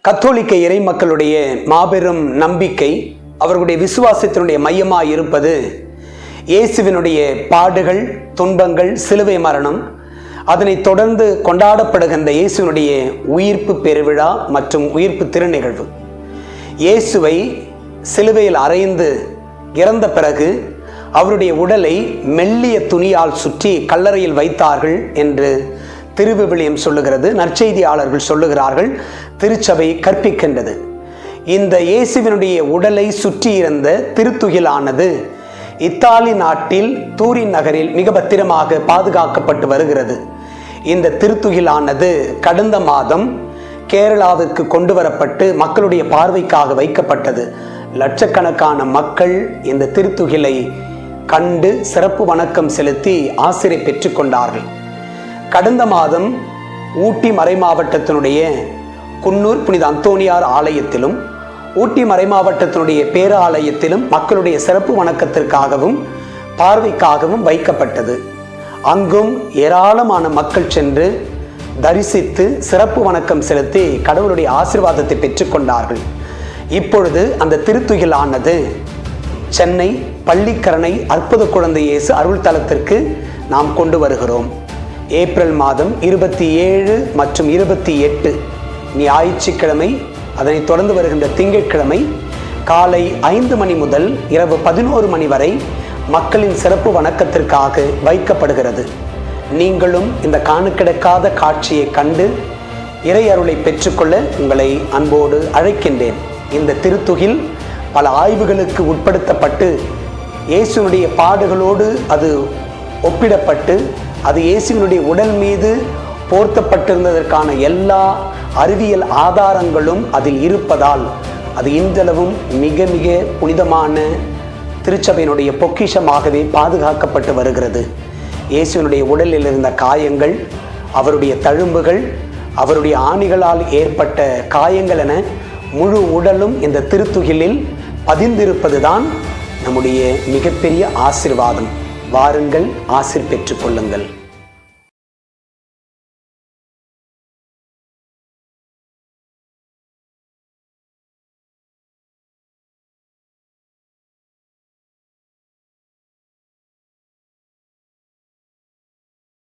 கத்தோலிக்க இறை மக்களுடைய மாபெரும் நம்பிக்கை, அவர்களுடைய விசுவாசத்தினுடைய மையமாக இருப்பது இயேசுவினுடைய பாடுகள், துன்பங்கள், சிலுவை மரணம், அதனைத் தொடர்ந்து கொண்டாடப்படுகின்ற இயேசுவினுடைய உயிர்ப்பு பெருவிழா மற்றும் உயிர்ப்பு திருநிகழ்வு. இயேசுவை சிலுவையில் அறைந்து இறந்த பிறகு அவருடைய உடலை மெல்லிய துணியால் சுற்றி கல்லறையில் வைத்தார்கள் என்று திருவிவிலியம் சொல்லுகிறது, நற்செய்தியாளர்கள் சொல்லுகிறார்கள், திருச்சபை கற்பிக்கின்றது. இந்த இயேசுவினுடைய உடலை சுற்றியிருந்த திருத்துகிலானது இத்தாலி நாட்டில் தூரின் நகரில் மிக பத்திரமாக பாதுகாக்கப்பட்டு வருகிறது. இந்த திருத்துகிலானது கடந்த மாதம் கேரளாவுக்கு கொண்டு வரப்பட்டு மக்களுடைய பார்வைக்காக வைக்கப்பட்டது. லட்சக்கணக்கான மக்கள் இந்த திருத்துகிலை கண்டு சிறப்பு வணக்கம் செலுத்தி ஆசிரை பெற்றுக்கொண்டார்கள். கடந்த மாதம் ஊட்டி மறைமாவட்டத்தினுடைய குன்னூர் புனித அந்தோனியார் ஆலயத்திலும் ஊட்டி மறைமாவட்டத்தினுடைய பேராலயத்திலும் மக்களுடைய சிறப்பு வணக்கத்திற்காகவும் பார்வைக்காகவும் வைக்கப்பட்டது. அங்கும் ஏராளமான மக்கள் சென்று தரிசித்து சிறப்பு வணக்கம் செலுத்தி கடவுளுடைய ஆசீர்வாதத்தை பெற்றுக்கொண்டார்கள். இப்பொழுது அந்த திருத்துகிலானது சென்னை பள்ளிக்கரணை அற்புத குழந்தை இயேசு அருள் தலத்திற்கு நாம் கொண்டு வருகிறோம். ஏப்ரல் மாதம் 27 மற்றும் 28 ஞாயிற்றுக்கிழமை, அதனைத் தொடர்ந்து வருகின்ற திங்கட்கிழமை காலை 5 மணி முதல் இரவு 11 மணி வரை மக்களின் சிறப்பு வணக்கத்திற்காக வைக்கப்படுகிறது. நீங்களும் இந்த காணக்கிடக்காத காட்சியை கண்டு இறை அருளை பெற்றுக்கொள்ள உங்களை அன்போடு அழைக்கின்றேன். இந்த திருத்துகில் பல ஆய்வுகளுக்கு உட்படுத்தப்பட்டு இயேசுனுடைய பாடுகளோடு அது ஒப்பிடப்பட்டு அது இயேசுவினுடைய உடல் மீது போர்த்தப்பட்டிருந்ததற்கான எல்லா அறிவியல் ஆதாரங்களும் அதில் இருப்பதால் அது இன்றளவும் மிக மிக புனிதமான திருச்சபையினுடைய பொக்கிஷமாகவே பாதுகாக்கப்பட்டு வருகிறது. இயேசுவினுடைய உடலில் இருந்த காயங்கள், அவருடைய தழும்புகள், அவருடைய ஆணிகளால் ஏற்பட்ட காயங்கள் என முழு உடலும் இந்த திருத்துகிலில் பதிந்திருப்பதுதான் நம்முடைய மிகப்பெரிய ஆசீர்வாதம். வாருங்கள், ஆசீர் பெற்றுக் கொள்ளுங்கள்.